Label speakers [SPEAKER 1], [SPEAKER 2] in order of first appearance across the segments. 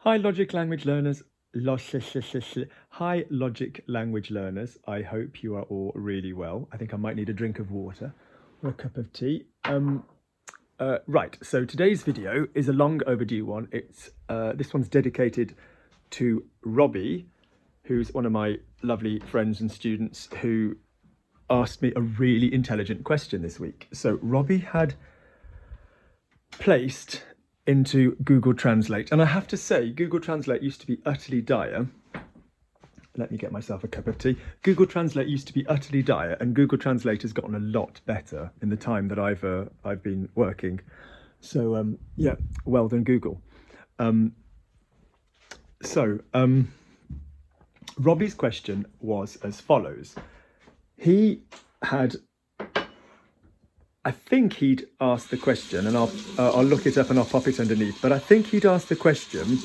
[SPEAKER 1] Hi, Logic Language Learners. Hi, Logic Language Learners. I hope you are all really well. I think I might need a drink of water or a cup of tea. Right, so today's video is a long overdue one. This one's dedicated to Robbie, who's one of my lovely friends and students who asked me a really intelligent question this week. So Robbie had placed into Google Translate, and I have to say, Google Translate used to be utterly dire. Let me get myself a cup of tea. Google Translate used to be utterly dire, and Google Translate has gotten a lot better in the time that I've been working. So yeah, well done, Google. Robbie's question was as follows. I think he'd asked the question, and I'll look it up and I'll pop it underneath. But I think he'd asked the question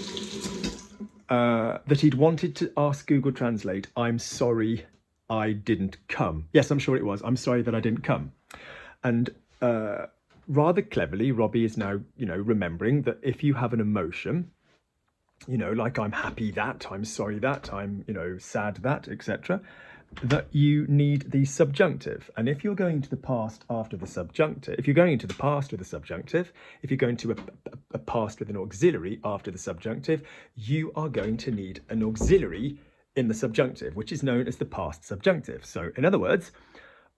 [SPEAKER 1] that he'd wanted to ask Google Translate, I'm sorry I didn't come. Yes, I'm sure it was. I'm sorry that I didn't come. And rather cleverly, Robbie is now, remembering that if you have an emotion, like I'm happy that, I'm sorry that, I'm, sad that, etc., that you need the subjunctive. And if you're going to the past after the subjunctive, if you're going into the past with a subjunctive, if you're going to a past with an auxiliary after the subjunctive, you are going to need an auxiliary in the subjunctive, which is known as the past subjunctive. So in other words,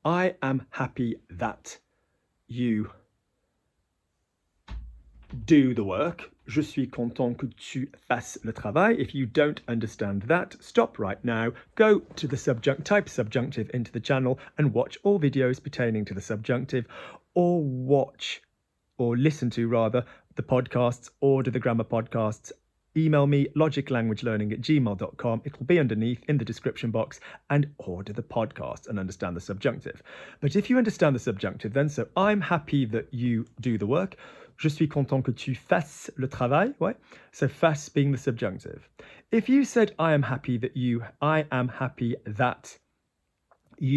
[SPEAKER 1] I am happy that you do the work. Je suis content que tu fasses le travail. If you don't understand that, stop right now, go to the type subjunctive into the channel and watch all videos pertaining to the subjunctive, or listen to the podcasts, order the grammar podcasts. Email me logiclanguagelearning@gmail.com. It will be underneath in the description box, and order the podcast and understand the subjunctive. But if you understand the subjunctive, then so I'm happy that you do the work. Je suis content que tu fasses le travail. Ouais. So fasse being the subjunctive. If you said I am happy that you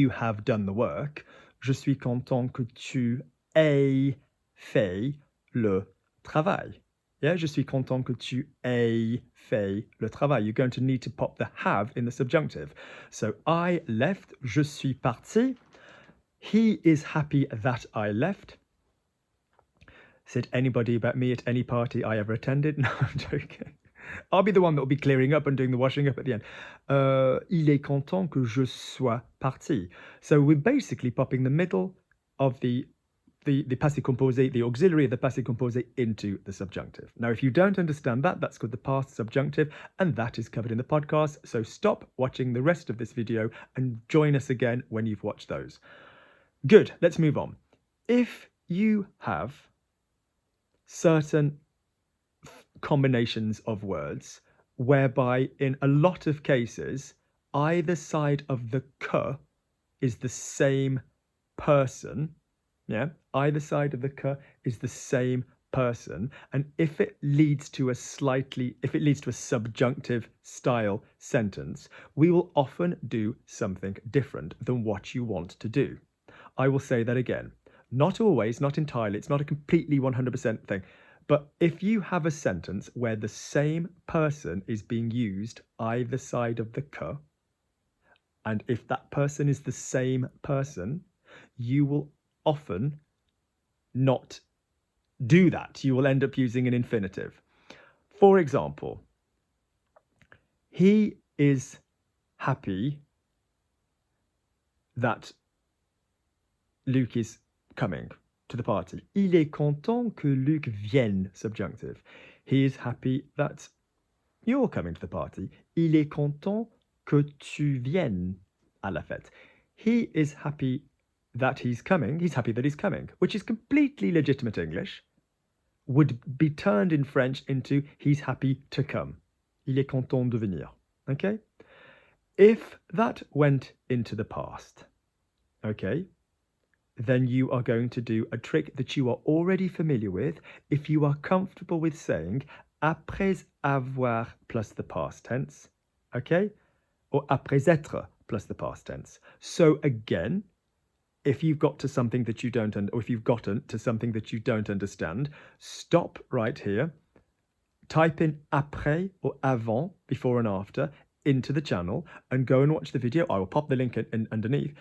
[SPEAKER 1] have done the work. Je suis content que tu aies fait le travail. Yeah, je suis content que tu aies fait le travail. You're going to need to pop the have in the subjunctive. So I left, je suis parti. He is happy that I left. Said anybody about me at any party I ever attended? No, I'm joking. I'll be the one that will be clearing up and doing the washing up at the end. Il est content que je sois parti. So we're basically popping the middle of the passé composé, the auxiliary of the passé composé into the subjunctive. Now, if you don't understand that, that's called the past subjunctive, and that is covered in the podcast. So stop watching the rest of this video and join us again when you've watched those. Good, let's move on. If you have certain combinations of words whereby in a lot of cases either side of the k is the same person, either side of the k is the same person, and if it leads to a subjunctive style sentence, we will often do something different than what you want to do. I will say that again. Not always, not entirely, it's not a completely 100% thing. But if you have a sentence where the same person is being used either side of the k, and if that person is the same person, you will often not do that. You will end up using an infinitive. For example, he is happy that Luke is coming to the party. Il est content que Luc vienne, subjunctive. He is happy that you're coming to the party. Il est content que tu viennes à la fête. He is happy that he's coming. He's happy that he's coming, which is completely legitimate English, would be turned in French into he's happy to come. Il est content de venir. Okay? If that went into the past, okay, then you are going to do a trick that you are already familiar with if you are comfortable with saying après avoir plus the past tense, okay? Or après être plus the past tense. So again, if you've got to something that you don't, or if you've gotten to something that you don't understand, stop right here, type in après or avant, before and after, into the channel and go and watch the video. I will pop the link in underneath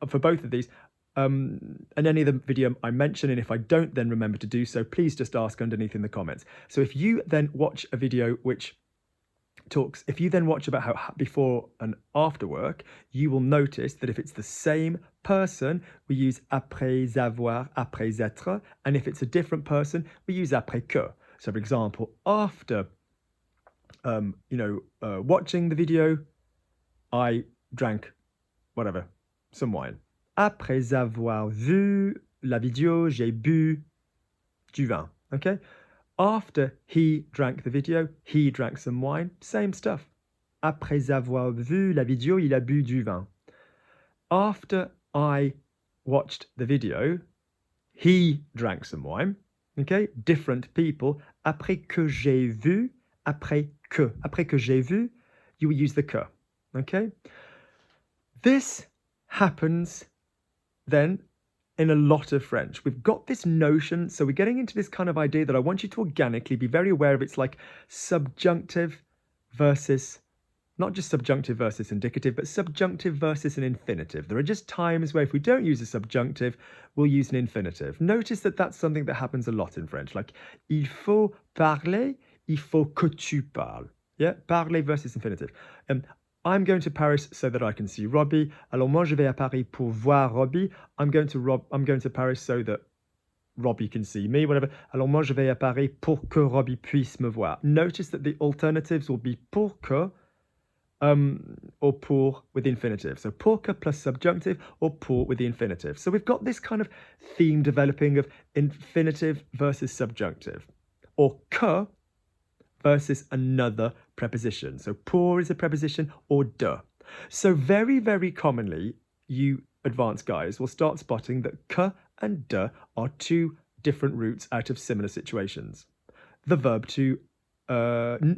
[SPEAKER 1] for both of these. And any of the video I mention, and if I don't then remember to do so, please just ask underneath in the comments. So if you then watch a video which talks, if you then watch about how before and after work, you will notice that if it's the same person, we use après avoir, après être, and if it's a different person, we use après que. So for example, after watching the video, I drank whatever, some wine. Après avoir vu la vidéo, j'ai bu du vin. Okay? After he drank the video, he drank some wine. Same stuff. Après avoir vu la vidéo, il a bu du vin. After I watched the video, he drank some wine. Okay? Different people. Après que j'ai vu, après que j'ai vu, you will use the que. Okay? This happens then in a lot of French. We've got this notion, so we're getting into this kind of idea that I want you to organically be very aware of. It's like subjunctive versus, not just subjunctive versus indicative, but subjunctive versus an infinitive. There are just times where if we don't use a subjunctive, we'll use an infinitive. Notice that that's something that happens a lot in French, like il faut parler, il faut que tu parles. Yeah, parler versus infinitive. I'm going to Paris so that I can see Robbie. Alors moi je vais à Paris pour voir Robbie. I'm going to Paris so that Robbie can see me, whatever. Alors moi je vais à Paris pour que Robbie puisse me voir. Notice that the alternatives will be pour que or pour with the infinitive. So pour que plus subjunctive or pour with the infinitive. So we've got this kind of theme developing of infinitive versus subjunctive, or que versus another preposition. So pour is a preposition, or de. So very, very commonly, you advanced guys will start spotting that que and de are two different roots out of similar situations. The verb to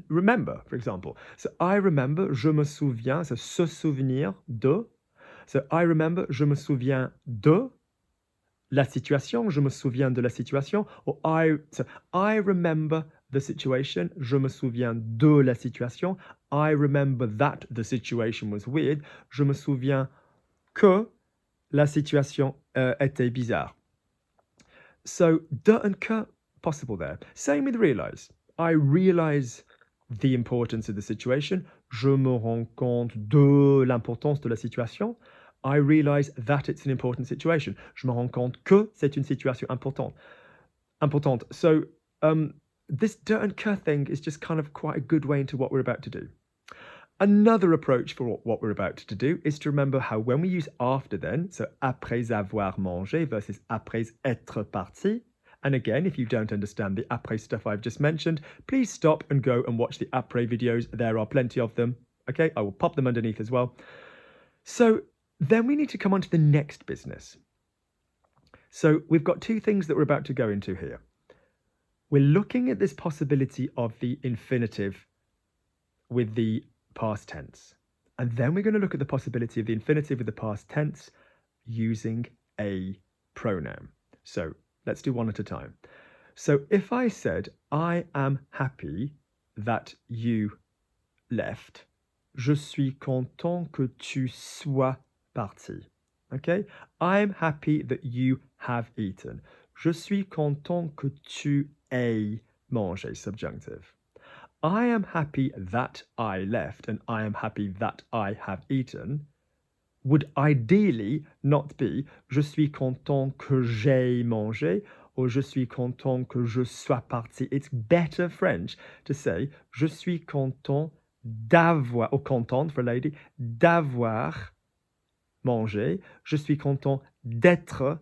[SPEAKER 1] remember, for example. So I remember, je me souviens, so se souvenir de. So I remember, je me souviens de la situation, je me souviens de la situation, or I remember the situation, je me souviens de la situation, I remember that the situation was weird, je me souviens que la situation était bizarre. So de and que possible there. Same with realize. I realize the importance of the situation, je me rends compte de l'importance de la situation. I realize that it's an important situation. Je me rends compte que c'est une situation importante. So this de and que thing is just kind of quite a good way into what we're about to do. Another approach for what we're about to do is to remember how when we use after then, so après avoir mangé versus après être parti. And again, if you don't understand the après stuff I've just mentioned, please stop and go and watch the après videos. There are plenty of them. Okay, I will pop them underneath as well. So then we need to come on to the next business. So we've got two things that we're about to go into here. We're looking at this possibility of the infinitive with the past tense. And then we're going to look at the possibility of the infinitive with the past tense using a pronoun. So let's do one at a time. So if I said, I am happy that you left, je suis content que tu sois parti. Okay? I'm happy that you have eaten. Je suis content que tu aies mangé, subjunctive. I am happy that I left and I am happy that I have eaten would ideally not be je suis content que j'ai mangé or je suis content que je sois parti. It's better French to say je suis content d'avoir, or contente for a lady, d'avoir mangé. Je suis content d'être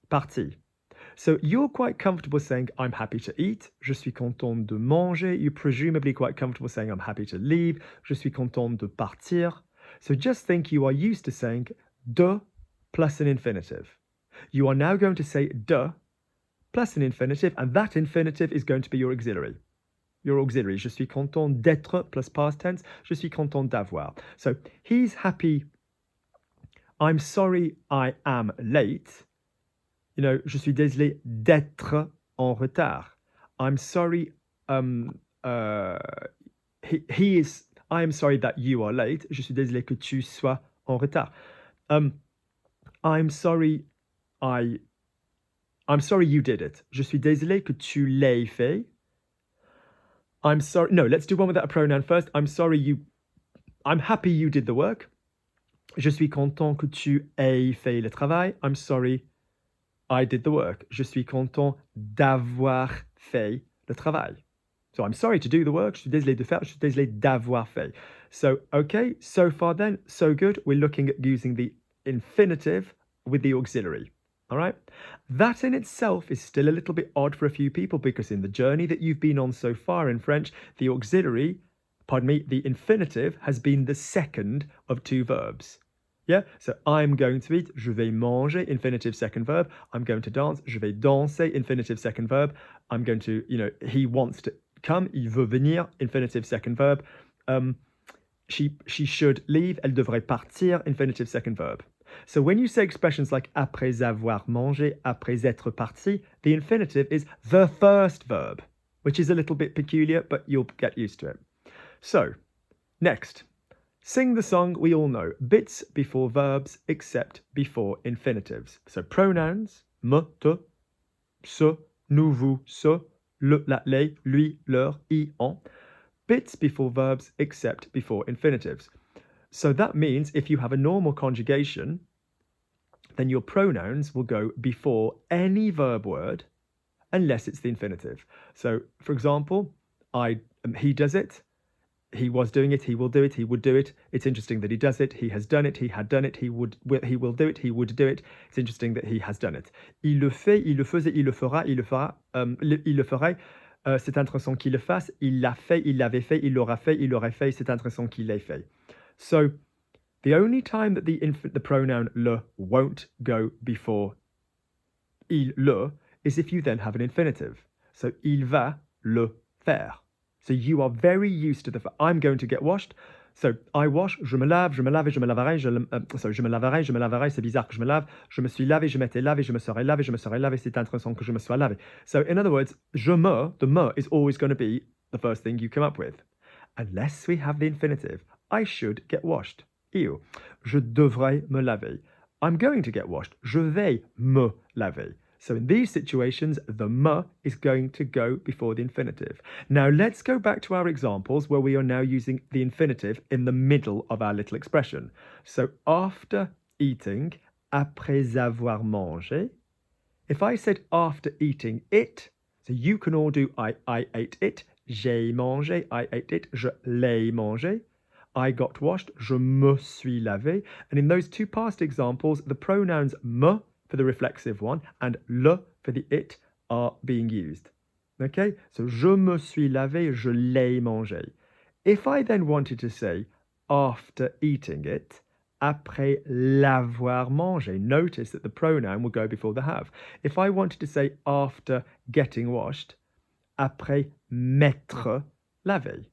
[SPEAKER 1] parti. So you're quite comfortable saying, I'm happy to eat. Je suis content de manger. You're presumably quite comfortable saying, I'm happy to leave. Je suis content de partir. So just think you are used to saying de plus an infinitive. You are now going to say de plus an infinitive, and that infinitive is going to be your auxiliary. Your auxiliary. Je suis content d'être plus past tense. Je suis content d'avoir. So he's happy. I'm sorry I am late. You know, je suis désolé d'être en retard. I'm sorry. Uh, he is. I am sorry that you are late. Je suis désolé que tu sois en retard. I'm sorry. I. I'm sorry you did it. Je suis désolé que tu l'aies fait. I'm sorry. No, let's do one without a pronoun first. I'm sorry you. I'm happy you did the work. Je suis content que tu aies fait le travail. I'm sorry I did the work. Je suis content d'avoir fait le travail. So I'm sorry to do the work. Je suis désolé de faire. Je suis désolé d'avoir fait. So, okay, so far then, so good. We're looking at using the infinitive with the auxiliary. All right. That in itself is still a little bit odd for a few people because in the journey that you've been on so far in French, the auxiliary, pardon me, the infinitive has been the second of two verbs. Yeah, so I'm going to eat, je vais manger, infinitive second verb. I'm going to dance, je vais danser, infinitive second verb. I'm going to, he wants to come, il veut venir, infinitive second verb. She should leave, elle devrait partir, infinitive second verb. So when you say expressions like après avoir mangé, après être parti, the infinitive is the first verb, which is a little bit peculiar, but you'll get used to it. So, next. Sing the song we all know, bits before verbs except before infinitives. So pronouns, me, te, ce, nous, vous, ce, le, la, les, lui, leur, i, on. Bits before verbs except before infinitives. So that means if you have a normal conjugation, then your pronouns will go before any verb word unless it's the infinitive. So, for example, he does it. He was doing it, he will do it, he would do it. It's interesting that he does it, he has done it, he had done it, he will do it, he would do it. It's interesting that he has done it. Il le fait, il le faisait, il le fera, il le fera, il le ferait. C'est intéressant qu'il le fasse. Il l'a fait, il l'avait fait, il l'aura fait, il l'aurait fait. C'est intéressant qu'il l'ait fait. So, the only time that the pronoun le won't go before il le is if you then have an infinitive. So, il va le faire. So you are very used to the fact I'm going to get washed. So I wash, je me lave, je me lave et je me laverai. Je me laverai. C'est bizarre que je me lave. Je me suis lavé, je m'étais lavé, je me serai lavé, je me serai lavé. C'est intéressant que je me sois lavé. So in other words, je me, the me is always going to be the first thing you come up with. Unless we have the infinitive. I should get washed. Ew. Je devrais me laver. I'm going to get washed. Je vais me laver. So in these situations, the me is going to go before the infinitive. Now let's go back to our examples where we are now using the infinitive in the middle of our little expression. So after eating, après avoir mangé. If I said after eating it, so you can all do I ate it, j'ai mangé, I ate it, je l'ai mangé. I got washed, je me suis lavé. And in those two past examples, the pronouns me for the reflexive one and le for the it are being used. Okay, so je me suis lavé, je l'ai mangé. If I then wanted to say after eating it, après l'avoir mangé, notice that the pronoun will go before the have. If I wanted to say after getting washed, après m'être lavé.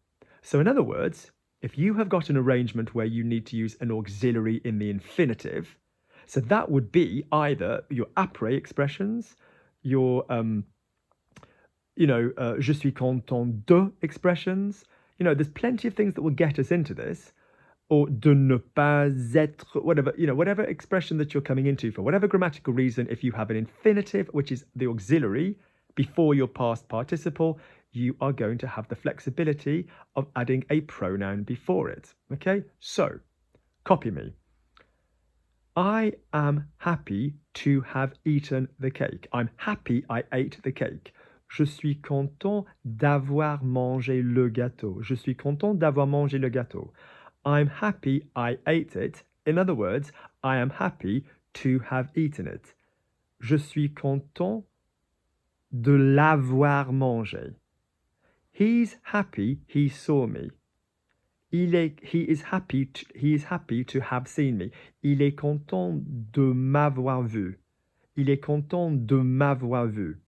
[SPEAKER 1] So in other words, if you have got an arrangement where you need to use an auxiliary in the infinitive, so that would be either your après expressions, your, je suis content de expressions. There's plenty of things that will get us into this. Or de ne pas être, whatever expression that you're coming into for whatever grammatical reason, if you have an infinitive, which is the auxiliary, before your past participle, you are going to have the flexibility of adding a pronoun before it. Okay, so copy me. I am happy to have eaten the cake. I'm happy I ate the cake. Je suis content d'avoir mangé le gâteau. Je suis content d'avoir mangé le gâteau. I'm happy I ate it. In other words, I am happy to have eaten it. Je suis content de l'avoir mangé. He's happy he saw me. He is happy to have seen me. Il est content de m'avoir vu. Il est content de m'avoir vu.